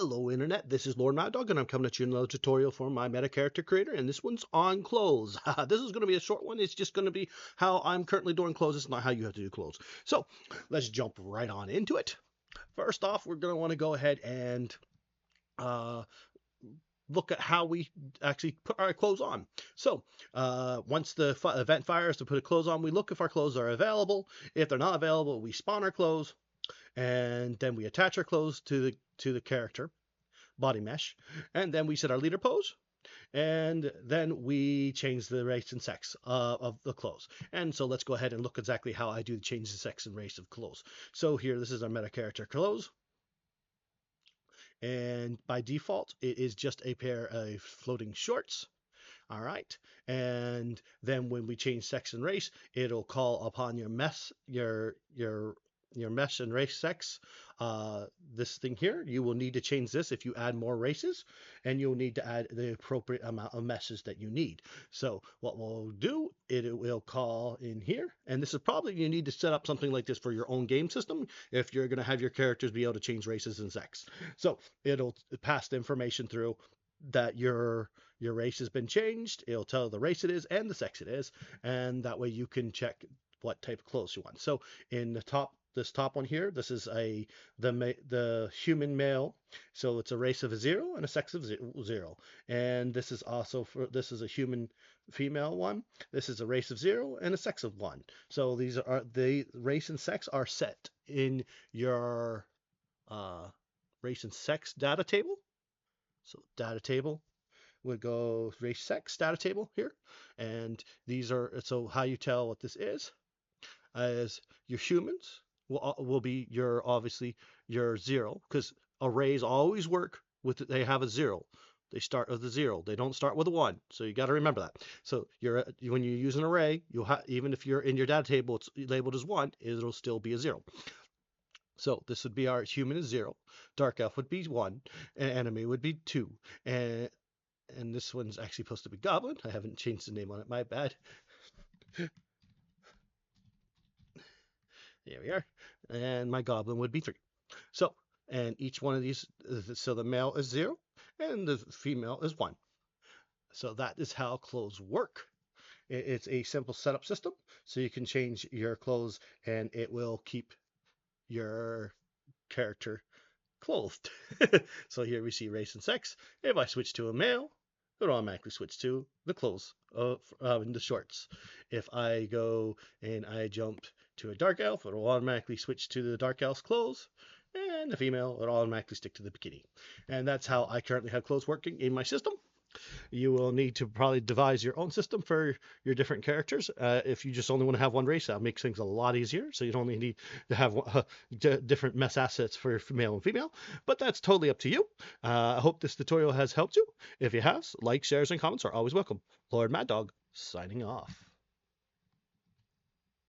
Hello Internet, this is LordMaddog and I'm coming at you in another tutorial for my meta character creator, and this one's on clothes. This is going to be a short one. It's just going to be how I'm currently doing clothes. It's not how you have to do clothes. So let's jump right on into it. First off, we're going to want to go ahead and look at how we actually put our clothes on. So once the event fires to put clothes on, we look if our clothes are available. If they're not available, we spawn our clothes, and then we attach our clothes to the character body mesh, and then we set our leader pose, and then we change the race and sex of the clothes. And so let's go ahead and look exactly how I do change the sex and race of clothes. So here, this is our meta character clothes, and by default it is just a pair of floating shorts. All right, and then when we change sex and race, it'll call upon your mesh and race sex. This thing here, you will need to change this if you add more races, and you'll need to add the appropriate amount of meshes that you need. So what we'll do, it will call in here, and this is probably, you need to set up something like this for your own game system if you're going to have your characters be able to change races and sex. So it'll pass the information through that your race has been changed. It'll tell the race it is and the sex it is, and that way you can check what type of clothes you want. So in the top, this top one here, this is the human male, so it's a race of a 0 and a sex of 0. And this is also this is a human female one. This is a race of 0 and a sex of 1. So these are the race and sex are set in your race and sex data table. So data table would go race sex data table here, and these are, so how you tell what this is your humans will be your, obviously your 0, because arrays always work with, they have a 0. They start with a 0. They don't start with a 1. So you got to remember that. So when you use an array, you'll have, even if you're in your data table, it's labeled as 1, it'll still be a 0. So this would be our human is 0, dark elf would be 1, and enemy would be 2, and this one's actually supposed to be goblin. I haven't changed the name on it, my bad. There we are. And my goblin would be 3. So, and each one of these, so the male is 0 and the female is 1. So that is how clothes work. It's a simple setup system, so you can change your clothes and it will keep your character clothed. So here we see race and sex. If I switch to a male, it'll automatically switch to the clothes in the shorts. If I go and I jump to a dark elf, it'll automatically switch to the dark elf's clothes, and the female, it'll automatically stick to the bikini. And that's how I currently have clothes working in my system. You will need to probably devise your own system for your different characters. If you just only want to have one race, that makes things a lot easier. So you don't only need to have different mess assets for male and female, but that's totally up to you. I hope this tutorial has helped you. If it has, likes, shares, and comments are always welcome. LordMaddog, signing off.